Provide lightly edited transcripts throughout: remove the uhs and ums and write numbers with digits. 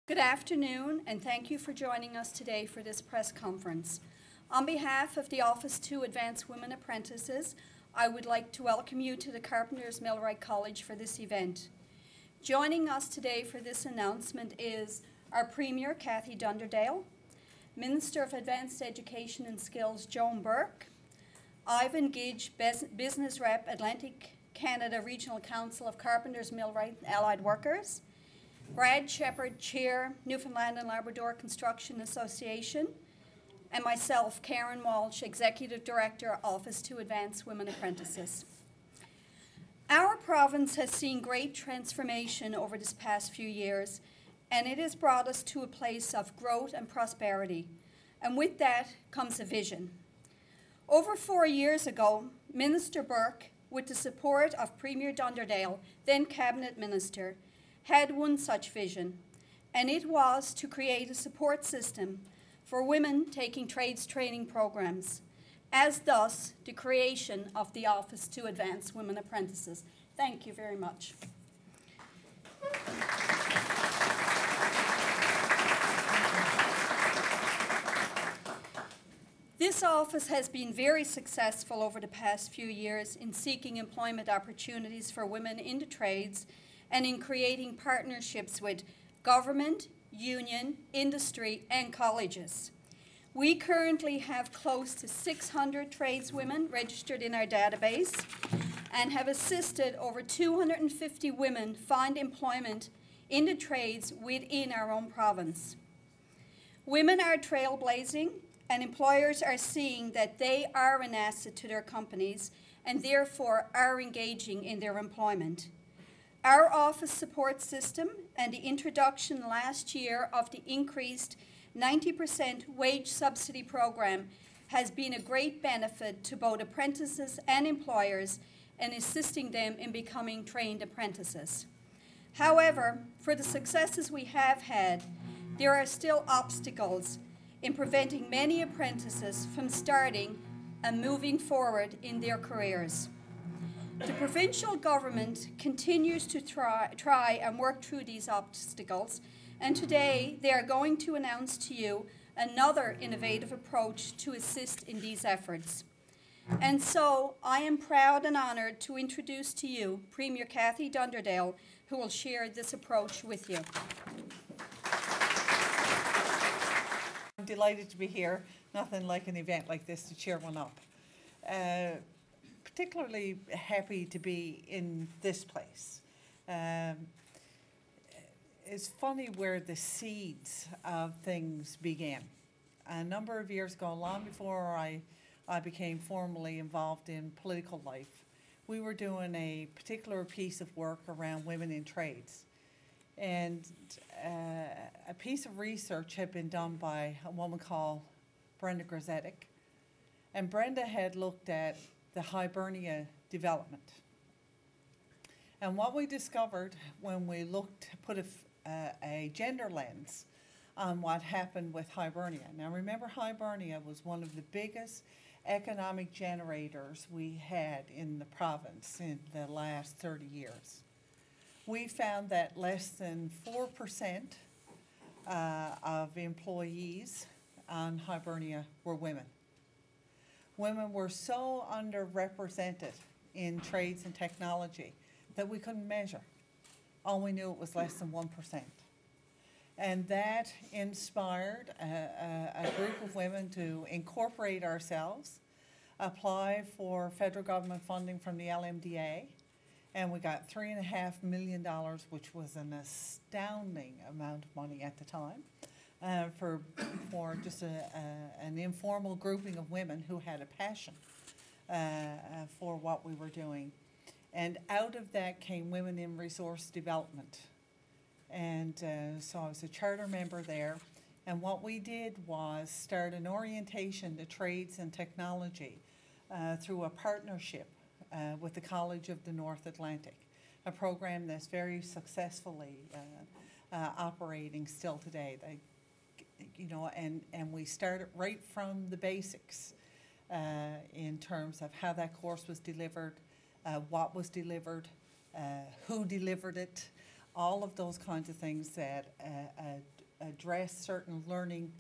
Good afternoon, and thank you for joining us today for this press conference. On behalf of the Office to Advance Women Apprentices, I would like to welcome you to the Carpenters Millwright College for this event. Joining us today for this announcement is our Premier, Cathy Dunderdale, Minister of Advanced Education and Skills, Joan Burke, Ivan Gedge, Business Rep, Atlantic Canada Regional Council of Carpenters, Millwright and Allied Workers, Brad Sheppard, Chair, Newfoundland and Labrador Construction Association, and myself, Karen Walsh, Executive Director, Office to Advance Women Apprentices. Our province has seen great transformation over this past few years, and it has brought us to a place of growth and prosperity, and with that comes a vision. Over 4 years ago, Minister Burke, with the support of Premier Dunderdale, then Cabinet Minister, had one such vision, and it was to create a support system for women taking trades training programs, as thus the creation of the Office to Advance Women Apprentices. Thank you very much. This office has been very successful over the past few years in seeking employment opportunities for women in the trades and in creating partnerships with government, union, industry, and colleges. We currently have close to 600 tradeswomen registered in our database and have assisted over 250 women find employment in the trades within our own province. Women are trailblazing, and employers are seeing that they are an asset to their companies and therefore are engaging in their employment. Our office support system and the introduction last year of the increased 90% wage subsidy program has been a great benefit to both apprentices and employers in assisting them in becoming trained apprentices. However, for the successes we have had, there are still obstacles in preventing many apprentices from starting and moving forward in their careers. The Provincial Government continues to try and work through these obstacles, and today they are going to announce to you another innovative approach to assist in these efforts. And so I am proud and honoured to introduce to you Premier Cathy Dunderdale, who will share this approach with you. I'm delighted to be here. Nothing like an event like this to cheer one up. Particularly happy to be in this place. It's funny where the seeds of things began. A number of years ago, long before I became formally involved in political life, we were doing a particular piece of work around women in trades. And a piece of research had been done by a woman called Brenda Grzetic. And Brenda had looked at the Hibernia development. And what we discovered when we put a gender lens on what happened with Hibernia. Now remember, Hibernia was one of the biggest economic generators we had in the province in the last 30 years. We found that less than 4% of employees on Hibernia were women. Women were so underrepresented in trades and technology that we couldn't measure. All we knew it was less than 1%. And that inspired a group of women to incorporate ourselves, apply for federal government funding from the LMDA, and we got $3.5 million, which was an astounding amount of money at the time. For just an informal grouping of women who had a passion for what we were doing. And out of that came Women in Resource Development. And so I was a charter member there. And what we did was start an orientation to trades and technology through a partnership with the College of the North Atlantic, a program that's very successfully operating still today. And we started right from the basics in terms of how that course was delivered, what was delivered, who delivered it, all of those kinds of things that address certain learning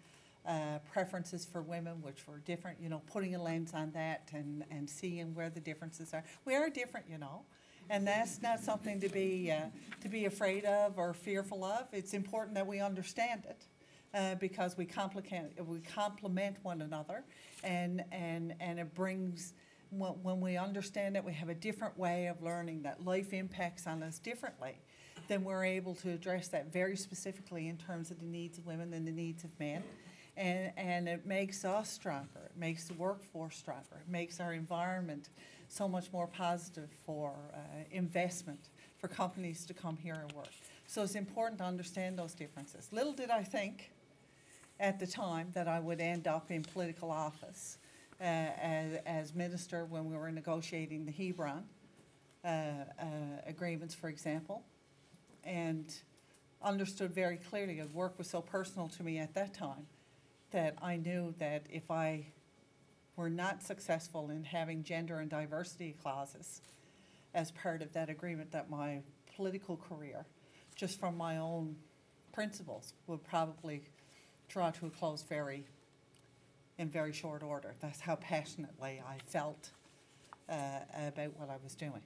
preferences for women, which were different, you know, putting a lens on that and seeing where the differences are. We are different, you know, and that's not something to be afraid of or fearful of. It's important that we understand it because we complement one another, and it brings, when we understand that we have a different way of learning, that life impacts on us differently, then we're able to address that very specifically in terms of the needs of women and the needs of men. And it makes us stronger. It makes the workforce stronger. It makes our environment so much more positive for investment, for companies to come here and work. So it's important to understand those differences. Little did I think at the time that I would end up in political office as minister when we were negotiating the Hebron agreements, for example, and understood very clearly, and work was so personal to me at that time, that I knew that if I were not successful in having gender and diversity clauses as part of that agreement, that my political career, just from my own principles, would probably draw to a close in very short order. That's how passionately I felt about what I was doing.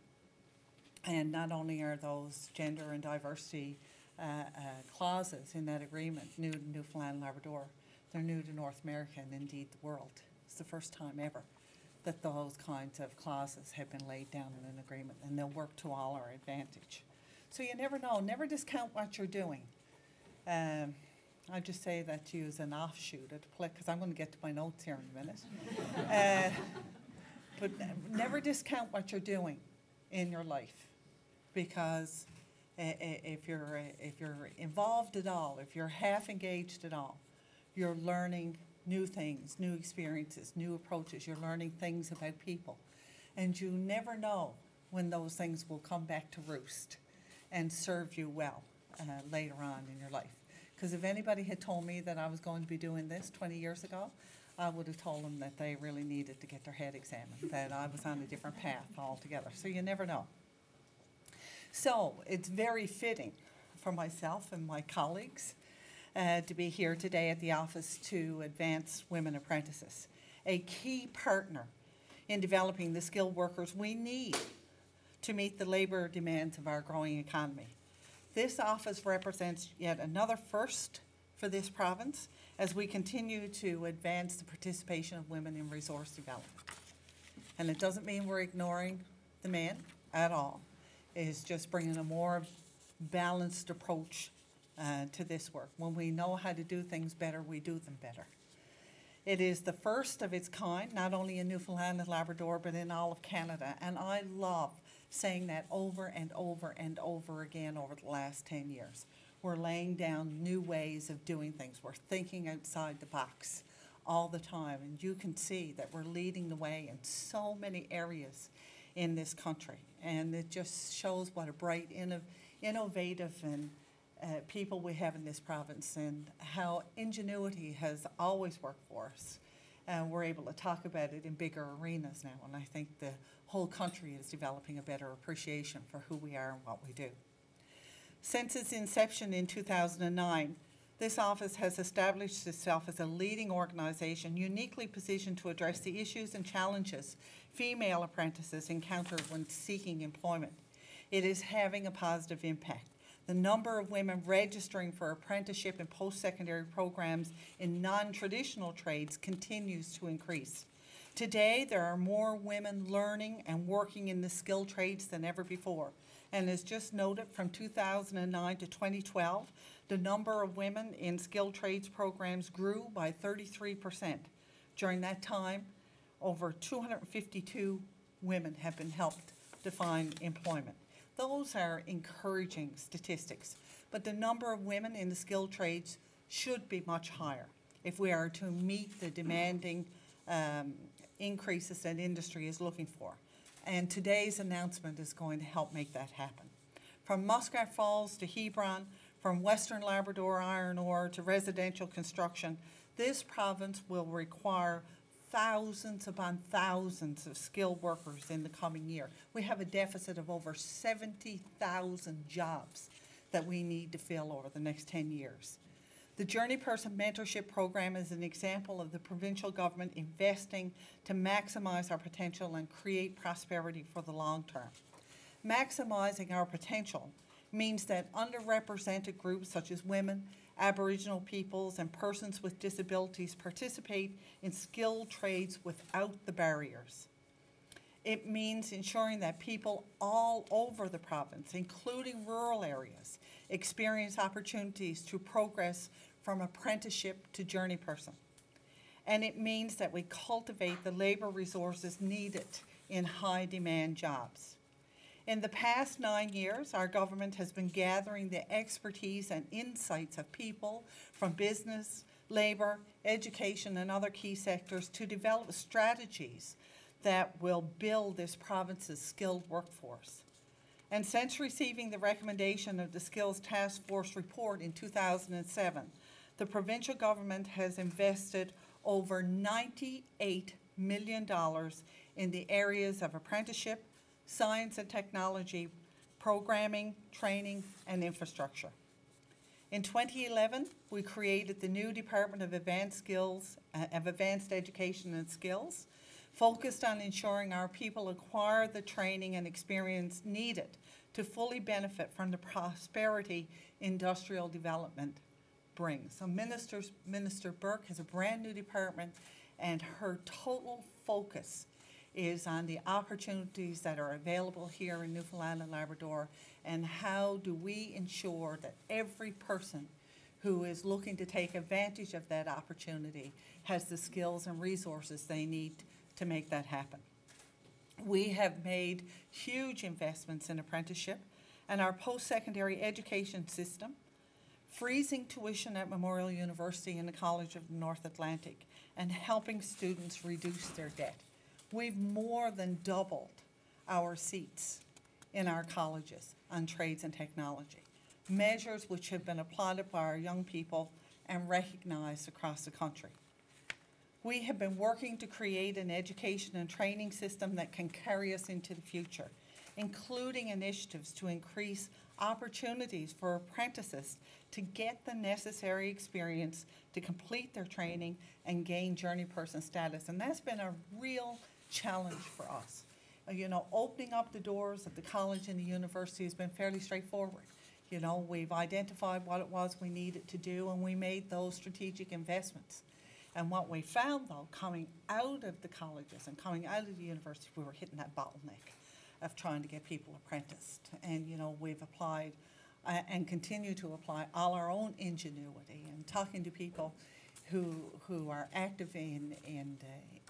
And not only are those gender and diversity clauses in that agreement new to Newfoundland, Labrador, they're new to North America and indeed the world. It's the first time ever that those kinds of clauses have been laid down in an agreement, and they'll work to all our advantage. So you never know, never discount what you're doing. I just say that to you as an offshoot at the play, because I'm going to get to my notes here in a minute. But never discount what you're doing in your life, because if you're involved at all, if you're half engaged at all, you're learning new things, new experiences, new approaches. You're learning things about people. And you never know when those things will come back to roost and serve you well later on in your life. Because if anybody had told me that I was going to be doing this 20 years ago, I would have told them that they really needed to get their head examined, that I was on a different path altogether. So you never know. So it's very fitting for myself and my colleagues to be here today at the office to advance women apprentices, a key partner in developing the skilled workers we need to meet the labour demands of our growing economy. This office represents yet another first for this province as we continue to advance the participation of women in resource development. And it doesn't mean we're ignoring the men at all. It is just bringing a more balanced approach to this work. When we know how to do things better, we do them better. It is the first of its kind, not only in Newfoundland and Labrador, but in all of Canada. And I love saying that over and over and over again over the last 10 years. We're laying down new ways of doing things. We're thinking outside the box all the time. And you can see that we're leading the way in so many areas in this country. And it just shows what a bright, innovative and people we have in this province, and how ingenuity has always worked for us. And we're able to talk about it in bigger arenas now, and I think the whole country is developing a better appreciation for who we are and what we do. Since its inception in 2009, this office has established itself as a leading organisation uniquely positioned to address the issues and challenges female apprentices encounter when seeking employment. It is having a positive impact. The number of women registering for apprenticeship and post-secondary programs in non-traditional trades continues to increase. Today, there are more women learning and working in the skilled trades than ever before. And as just noted, from 2009 to 2012, the number of women in skilled trades programs grew by 33%. During that time, over 252 women have been helped to find employment. Those are encouraging statistics, but the number of women in the skilled trades should be much higher if we are to meet the demanding increases that industry is looking for. And today's announcement is going to help make that happen. From Muskrat Falls to Hebron, from Western Labrador iron ore to residential construction, this province will require thousands upon thousands of skilled workers in the coming year. We have a deficit of over 70,000 jobs that we need to fill over the next 10 years. The Journeyperson Mentorship Program is an example of the provincial government investing to maximize our potential and create prosperity for the long term. Maximizing our potential means that underrepresented groups such as women, Aboriginal peoples, and persons with disabilities participate in skilled trades without the barriers. It means ensuring that people all over the province, including rural areas, experience opportunities to progress from apprenticeship to journeyperson. And it means that we cultivate the labour resources needed in high-demand jobs. In the past 9 years, our government has been gathering the expertise and insights of people from business, labour, education, and other key sectors to develop strategies that will build this province's skilled workforce. And since receiving the recommendation of the Skills Task Force report in 2007, the provincial government has invested over $98 million in the areas of apprenticeship, science and technology, programming, training, and infrastructure. In 2011, we created the new Department of Advanced Education and Skills, focused on ensuring our people acquire the training and experience needed to fully benefit from the prosperity industrial development brings. So Minister Burke has a brand new department, and her total focus is on the opportunities that are available here in Newfoundland and Labrador, and how do we ensure that every person who is looking to take advantage of that opportunity has the skills and resources they need to make that happen. We have made huge investments in apprenticeship and our post-secondary education system, freezing tuition at Memorial University and the College of the North Atlantic, and helping students reduce their debt. We've more than doubled our seats in our colleges on trades and technology, measures which have been applauded by our young people and recognized across the country. We have been working to create an education and training system that can carry us into the future, including initiatives to increase opportunities for apprentices to get the necessary experience to complete their training and gain journeyperson status. And that's been a real challenge for us. You know, opening up the doors of the college and the university has been fairly straightforward. You know, we've identified what it was we needed to do, and we made those strategic investments. And what we found, though, coming out of the colleges and coming out of the university, we were hitting that bottleneck of trying to get people apprenticed. And, you know, we've applied and continue to apply all our own ingenuity and talking to people who are active in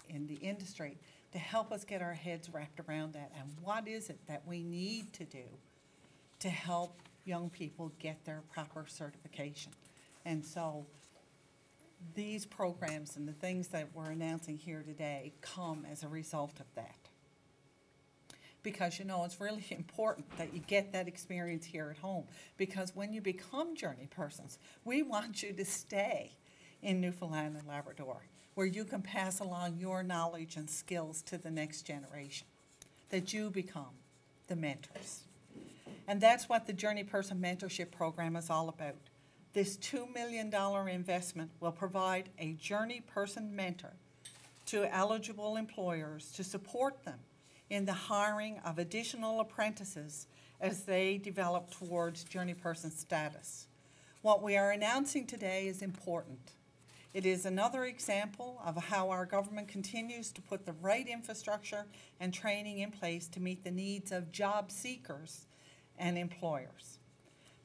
the industry to help us get our heads wrapped around that. And what is it that we need to do to help young people get their proper certification? And so these programs and the things that we're announcing here today come as a result of that. Because, you know, it's really important that you get that experience here at home, because when you become journeypersons, we want you to stay in Newfoundland and Labrador, where you can pass along your knowledge and skills to the next generation, that you become the mentors. And that's what the Journeyperson Mentorship Program is all about. This $2 million investment will provide a journeyperson mentor to eligible employers to support them in the hiring of additional apprentices as they develop towards journeyperson status. What we are announcing today is important. It is another example of how our government continues to put the right infrastructure and training in place to meet the needs of job seekers and employers.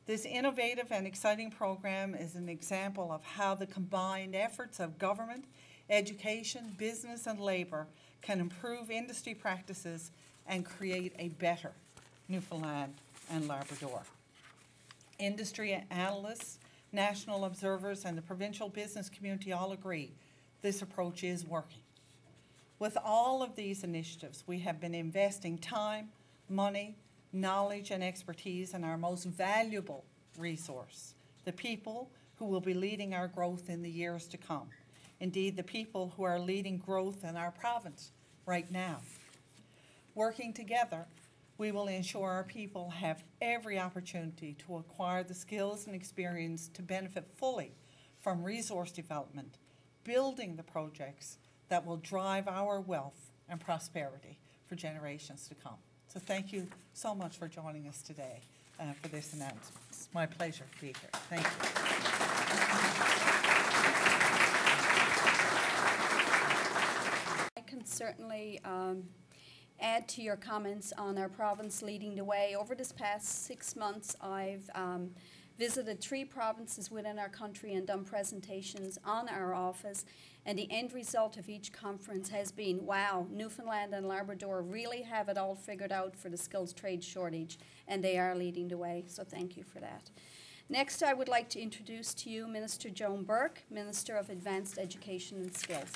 This innovative and exciting program is an example of how the combined efforts of government, education, business, and labor can improve industry practices and create a better Newfoundland and Labrador. Industry analysts, national observers, and the provincial business community all agree this approach is working. With all of these initiatives, we have been investing time, money, knowledge, and expertise in our most valuable resource, the people who will be leading our growth in the years to come. Indeed, the people who are leading growth in our province right now. Working together, we will ensure our people have every opportunity to acquire the skills and experience to benefit fully from resource development, building the projects that will drive our wealth and prosperity for generations to come. So thank you so much for joining us today for this announcement. It's my pleasure to be here. Thank you. I can certainly add to your comments on our province leading the way. Over this past 6 months, I've visited 3 provinces within our country and done presentations on our office, and the end result of each conference has been, wow, Newfoundland and Labrador really have it all figured out for the skills trade shortage, and they are leading the way, so thank you for that. Next, I would like to introduce to you Minister Joan Burke, Minister of Advanced Education and Skills.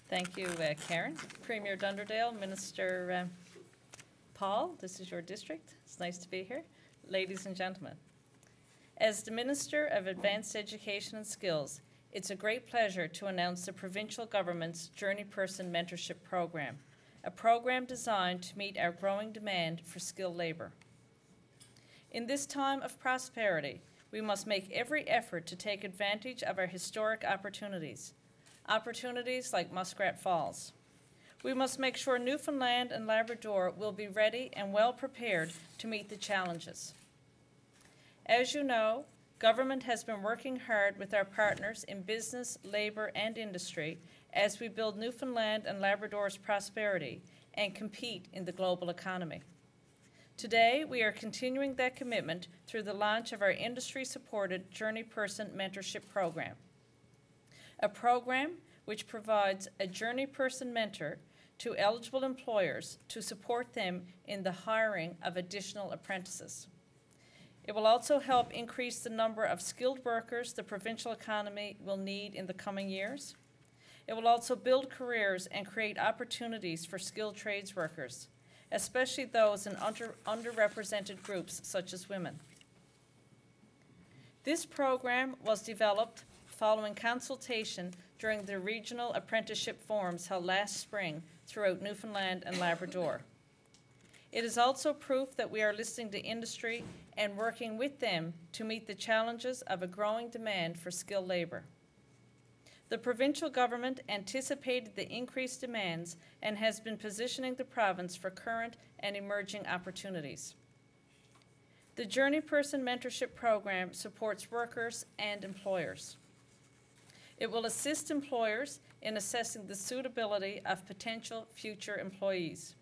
Thank you, Karen. Premier Dunderdale, Minister Paul, this is your district. It's nice to be here. Ladies and gentlemen, as the Minister of Advanced Education and Skills, it's a great pleasure to announce the Provincial Government's Journeyperson Mentorship Program, a program designed to meet our growing demand for skilled labour. In this time of prosperity, we must make every effort to take advantage of our historic opportunities like Muskrat Falls. We must make sure Newfoundland and Labrador will be ready and well prepared to meet the challenges. As you know, government has been working hard with our partners in business, labour and industry as we build Newfoundland and Labrador's prosperity and compete in the global economy. Today, we are continuing that commitment through the launch of our industry-supported Journeyperson Mentorship Program, a program which provides a Journeyperson mentor to eligible employers to support them in the hiring of additional apprentices. It will also help increase the number of skilled workers the provincial economy will need in the coming years. It will also build careers and create opportunities for skilled trades workers, especially those in underrepresented groups such as women. This program was developed following consultation during the regional apprenticeship forums held last spring throughout Newfoundland and Labrador. It is also proof that we are listening to industry and working with them to meet the challenges of a growing demand for skilled labour. The provincial government anticipated the increased demands and has been positioning the province for current and emerging opportunities. The Journeyperson Mentorship Program supports workers and employers. It will assist employers in assessing the suitability of potential future employees.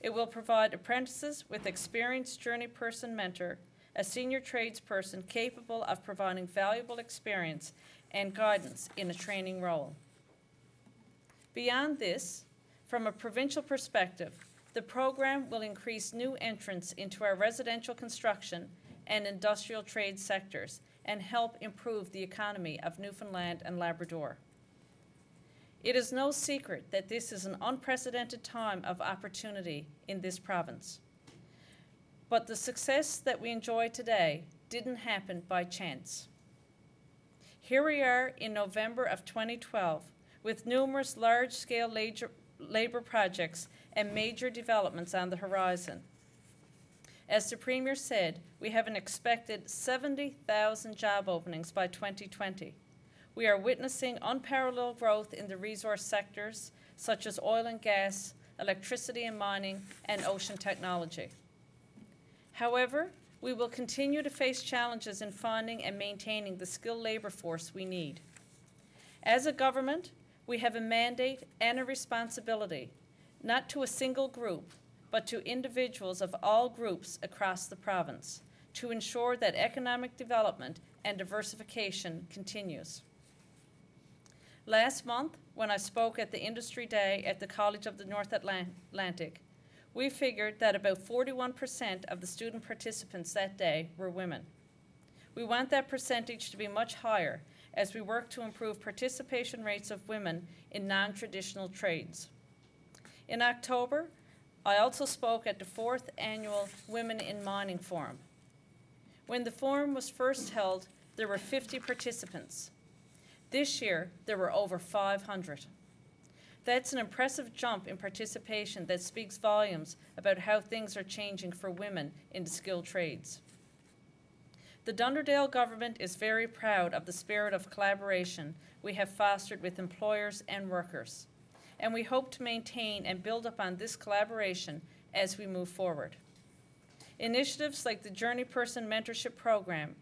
It will provide apprentices with experienced Journeyperson mentor, a senior tradesperson capable of providing valuable experience and guidance in a training role. Beyond this, from a provincial perspective, the program will increase new entrants into our residential construction and industrial trade sectors and help improve the economy of Newfoundland and Labrador. It is no secret that this is an unprecedented time of opportunity in this province. But the success that we enjoy today didn't happen by chance. Here we are in November of 2012 with numerous large-scale labour projects and major developments on the horizon. As the Premier said, we have an expected 70,000 job openings by 2020. We are witnessing unparalleled growth in the resource sectors such as oil and gas, electricity and mining, and ocean technology. However, we will continue to face challenges in finding and maintaining the skilled labour force we need. As a government, we have a mandate and a responsibility, not to a single group, but to individuals of all groups across the province, to ensure that economic development and diversification continues. Last month, when I spoke at the Industry Day at the College of the North Atlantic, we figured that about 41% of the student participants that day were women. We want that percentage to be much higher as we work to improve participation rates of women in non-traditional trades. In October, I also spoke at the 4th Annual Women in Mining Forum. When the forum was first held, there were 50 participants. This year, there were over 500. That's an impressive jump in participation that speaks volumes about how things are changing for women in the skilled trades. The Dunderdale government is very proud of the spirit of collaboration we have fostered with employers and workers, and we hope to maintain and build upon this collaboration as we move forward. Initiatives like the Journeyperson Mentorship Program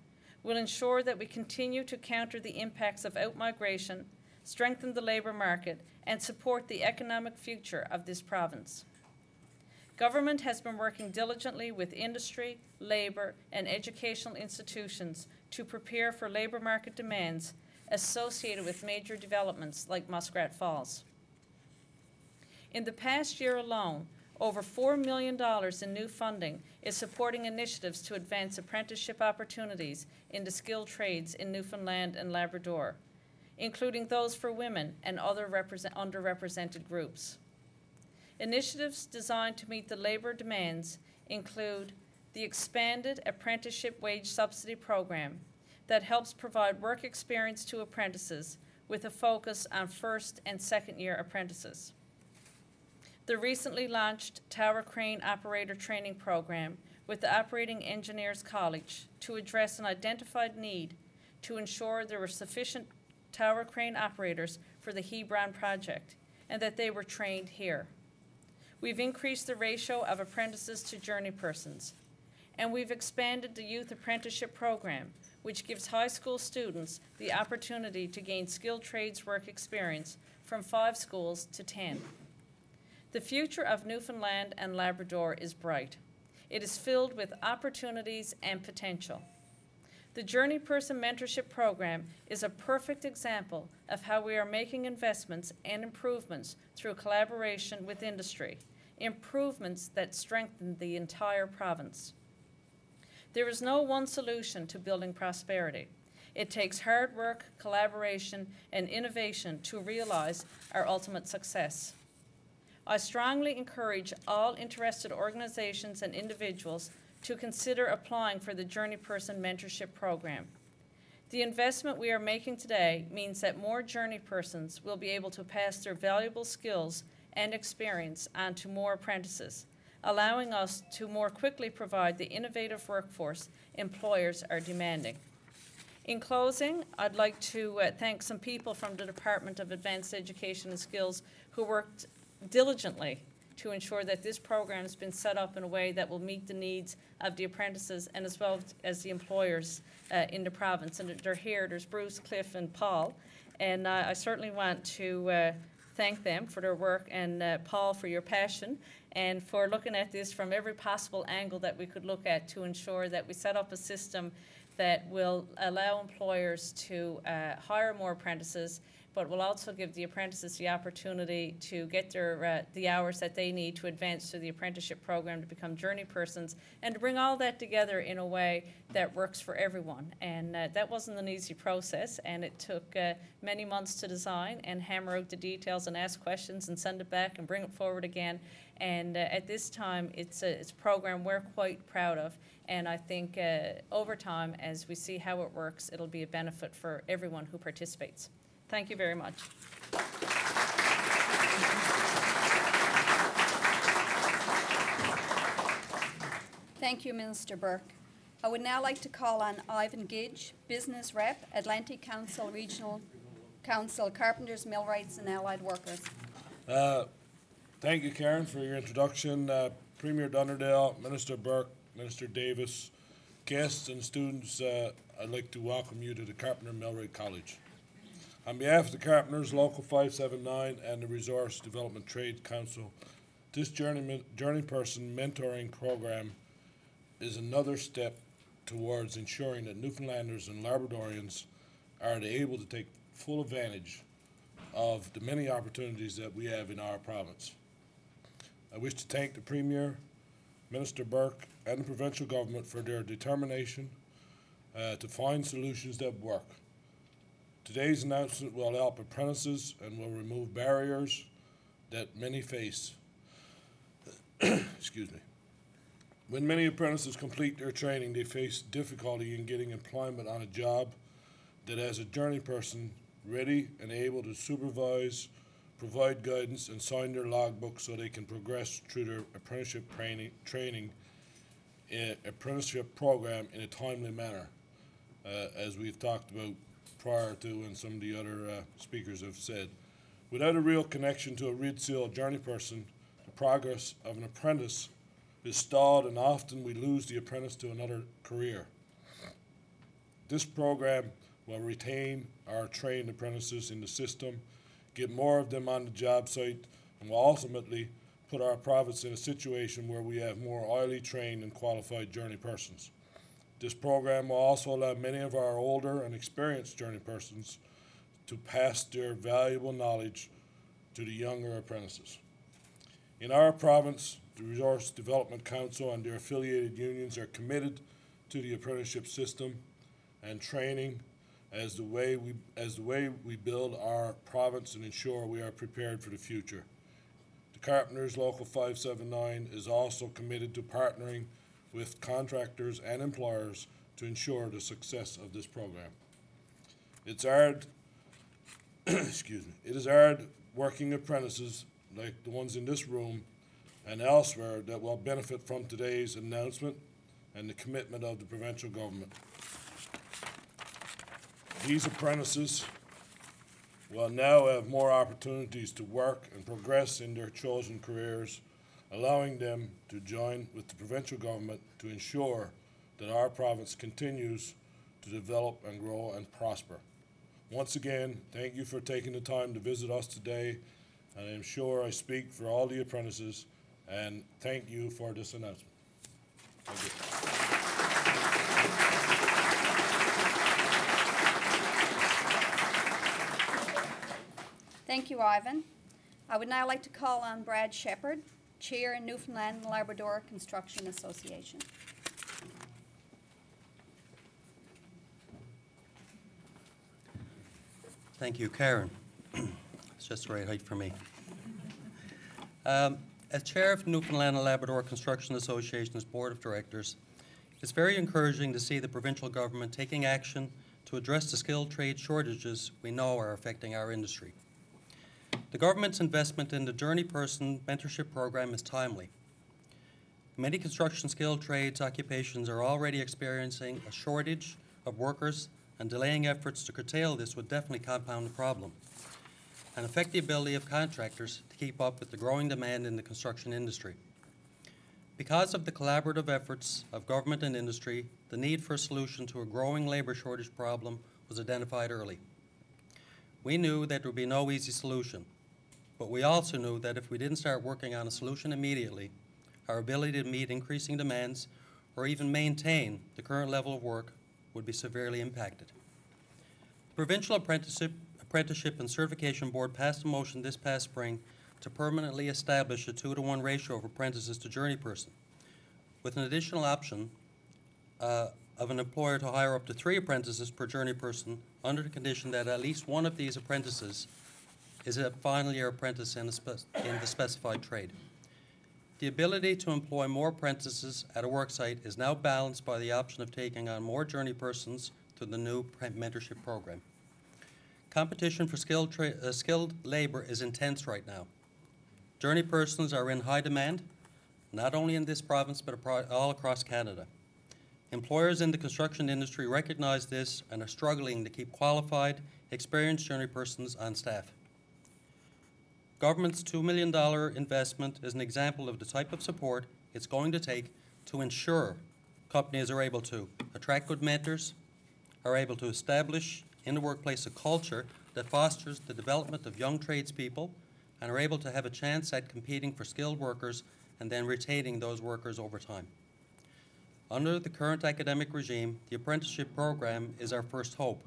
will ensure that we continue to counter the impacts of outmigration, strengthen the labour market, and support the economic future of this province. Government has been working diligently with industry, labour, and educational institutions to prepare for labour market demands associated with major developments like Muskrat Falls. In the past year alone, over $4 million in new funding is supporting initiatives to advance apprenticeship opportunities in the skilled trades in Newfoundland and Labrador, including those for women and other underrepresented groups. Initiatives designed to meet the labour demands include the expanded Apprenticeship Wage Subsidy Program that helps provide work experience to apprentices with a focus on first and second year apprentices. The recently launched Tower Crane Operator Training Program with the Operating Engineers College to address an identified need to ensure there were sufficient tower crane operators for the Hebron project and that they were trained here. We've increased the ratio of apprentices to journeypersons, and we've expanded the Youth Apprenticeship Program, which gives high school students the opportunity to gain skilled trades work experience from 5 schools to 10. The future of Newfoundland and Labrador is bright. It is filled with opportunities and potential. The Journeyperson Mentorship Program is a perfect example of how we are making investments and improvements through collaboration with industry, improvements that strengthen the entire province. There is no one solution to building prosperity. It takes hard work, collaboration, and innovation to realize our ultimate success. I strongly encourage all interested organizations and individuals to consider applying for the Journeyperson Mentorship Program. The investment we are making today means that more journeypersons will be able to pass their valuable skills and experience on to more apprentices, allowing us to more quickly provide the innovative workforce employers are demanding. In closing, I'd like to thank some people from the Department of Advanced Education and Skills who worked diligently to ensure that this program has been set up in a way that will meet the needs of the apprentices and as well as the employers in the province. And they're here, there's Bruce, Cliff, and Paul. And I certainly want to thank them for their work and Paul for your passion and for looking at this from every possible angle that we could look at to ensure that we set up a system that will allow employers to hire more apprentices, but will also give the apprentices the opportunity to get their the hours that they need to advance through the apprenticeship program to become journeypersons, and to bring all that together in a way that works for everyone. And that wasn't an easy process, and it took many months to design and hammer out the details and ask questions and send it back and bring it forward again. And at this time, it's a program we're quite proud of. And I think over time, as we see how it works, it'll be a benefit for everyone who participates. Thank you very much. Thank you, Minister Burke. I would now like to call on Ivan Gedge, Business Rep, Atlantic Council Regional Council, Carpenters, Millwrights and Allied Workers. Thank you, Karen, for your introduction. Premier Dunderdale, Minister Burke, Minister Davis, guests and students, I'd like to welcome you to the Carpenter Millwright College. On behalf of the Carpenters, Local 579 and the Resource Development Trade Council, this Journeyperson Mentoring Program is another step towards ensuring that Newfoundlanders and Labradorians are able to take full advantage of the many opportunities that we have in our province. I wish to thank the Premier, Minister Burke, and the Provincial Government for their determination to find solutions that work. Today's announcement will help apprentices and will remove barriers that many face. Excuse me. When many apprentices complete their training, they face difficulty in getting employment on a job that has a journeyperson ready and able to supervise, provide guidance, and sign their logbook so they can progress through their apprenticeship apprenticeship program in a timely manner, as we've talked about prior to and some of the other speakers have said. Without a real connection to a Red Seal journeyperson, the progress of an apprentice is stalled, and often we lose the apprentice to another career. This program will retain our trained apprentices in the system, get more of them on the job site, and will ultimately put our province in a situation where we have more highly trained and qualified journeypersons. This program will also allow many of our older and experienced journeypersons to pass their valuable knowledge to the younger apprentices. In our province, the Resource Development Council and their affiliated unions are committed to the apprenticeship system and training as the way we build our province and ensure we are prepared for the future. The Carpenters Local 579 is also committed to partnering with contractors and employers to ensure the success of this program. It's hard, excuse me, it is hard working apprentices like the ones in this room and elsewhere that will benefit from today's announcement and the commitment of the provincial government. These apprentices will now have more opportunities to work and progress in their chosen careers, allowing them to join with the provincial government to ensure that our province continues to develop and grow and prosper. Once again, thank you for taking the time to visit us today, and I'm sure I speak for all the apprentices, and thank you for this announcement. Thank you. Thank you, Ivan. I would now like to call on Brad Sheppard, Chair in Newfoundland and Labrador Construction Association. Thank you, Karen. It's just the right height for me. As Chair of Newfoundland and Labrador Construction Association's Board of Directors, it's very encouraging to see the provincial government taking action to address the skilled trade shortages we know are affecting our industry. The government's investment in the Journeyperson Mentorship Program is timely. Many construction skilled trades occupations are already experiencing a shortage of workers, and delaying efforts to curtail this would definitely compound the problem and affect the ability of contractors to keep up with the growing demand in the construction industry. Because of the collaborative efforts of government and industry, the need for a solution to a growing labor shortage problem was identified early. We knew that there would be no easy solution, but we also knew that if we didn't start working on a solution immediately, our ability to meet increasing demands or even maintain the current level of work would be severely impacted. The Provincial Apprenticeship and Certification Board passed a motion this past spring to permanently establish a 2-to-1 ratio of apprentices to journeyperson, with an additional option of an employer to hire up to 3 apprentices per journeyperson under the condition that at least one of these apprentices is a final year apprentice in the specified trade. The ability to employ more apprentices at a worksite is now balanced by the option of taking on more journeypersons through the new mentorship program. Competition for skilled labor is intense right now. Journeypersons are in high demand, not only in this province but all across Canada. Employers in the construction industry recognize this and are struggling to keep qualified, experienced journeypersons on staff. Government's $2 million investment is an example of the type of support it's going to take to ensure companies are able to attract good mentors, are able to establish in the workplace a culture that fosters the development of young tradespeople, and are able to have a chance at competing for skilled workers and then retaining those workers over time. Under the current academic regime, the apprenticeship program is our first hope.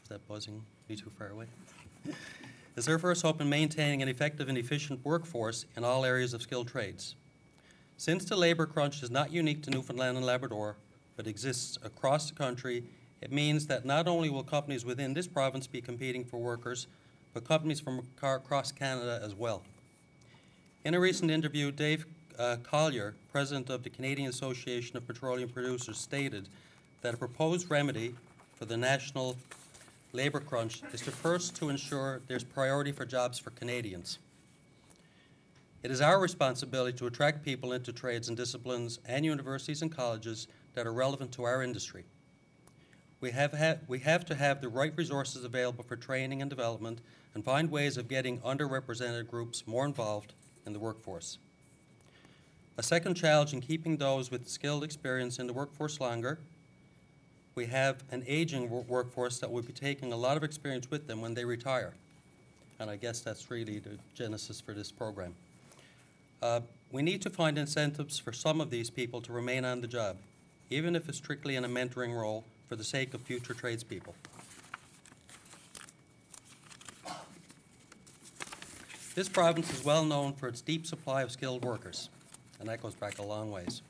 Is that buzzing me too far away? Is our first hope in maintaining an effective and efficient workforce in all areas of skilled trades. Since the labour crunch is not unique to Newfoundland and Labrador, but exists across the country, it means that not only will companies within this province be competing for workers, but companies from across Canada as well. In a recent interview, Dave Collier, president of the Canadian Association of Petroleum Producers, stated that a proposed remedy for the national labour crunch is to first to ensure there's priority for jobs for Canadians. It is our responsibility to attract people into trades and disciplines and universities and colleges that are relevant to our industry. We have to have the right resources available for training and development and find ways of getting underrepresented groups more involved in the workforce. A second challenge in keeping those with skilled experience in the workforce longer, we have an aging workforce that will be taking a lot of experience with them when they retire. And I guess that's really the genesis for this program. We need to find incentives for some of these people to remain on the job, even if it's strictly in a mentoring role for the sake of future tradespeople. This province is well known for its deep supply of skilled workers, and that goes back a long ways.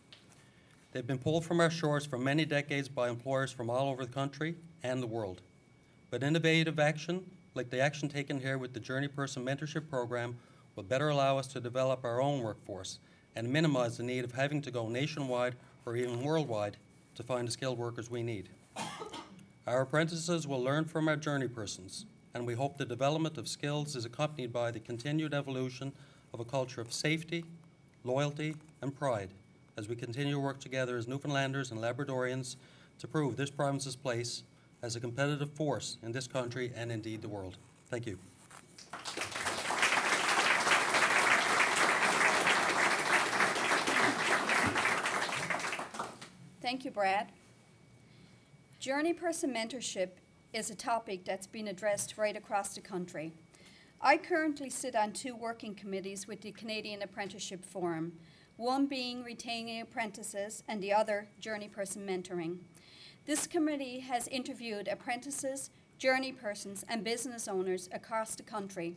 They've been pulled from our shores for many decades by employers from all over the country and the world. But innovative action, like the action taken here with the Journeyperson Mentorship Program, will better allow us to develop our own workforce and minimize the need of having to go nationwide or even worldwide to find the skilled workers we need. Our apprentices will learn from our journeypersons, and we hope the development of skills is accompanied by the continued evolution of a culture of safety, loyalty, and pride as we continue to work together as Newfoundlanders and Labradorians to prove this province's place as a competitive force in this country and indeed the world. Thank you. Thank you, Brad. Journeyperson mentorship is a topic that's been addressed right across the country. I currently sit on 2 working committees with the Canadian Apprenticeship Forum, one being retaining apprentices and the other journeyperson mentoring. This committee has interviewed apprentices, journeypersons and business owners across the country.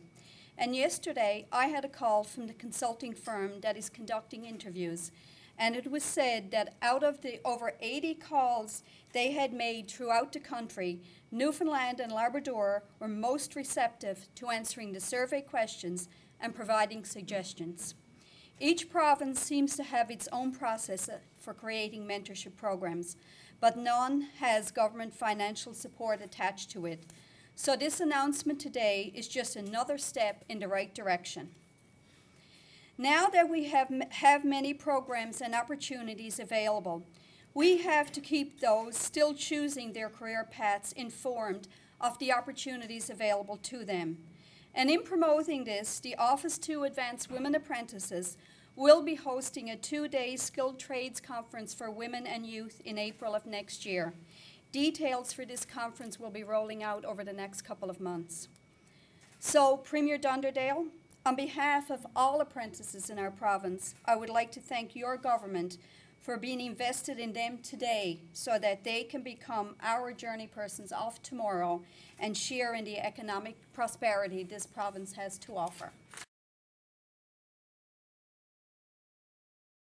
And yesterday I had a call from the consulting firm that is conducting interviews, and it was said that out of the over 80 calls they had made throughout the country, Newfoundland and Labrador were most receptive to answering the survey questions and providing suggestions. Each province seems to have its own process for creating mentorship programs, but none has government financial support attached to it. So this announcement today is just another step in the right direction. Now that we have many programs and opportunities available, we have to keep those still choosing their career paths informed of the opportunities available to them. And in promoting this, the Office to Advance Women Apprentices will be hosting a 2-day skilled trades conference for women and youth in April of next year. Details for this conference will be rolling out over the next couple of months. So, Premier Dunderdale, on behalf of all apprentices in our province, I would like to thank your government for being invested in them today so that they can become our journeypersons of tomorrow and share in the economic prosperity this province has to offer.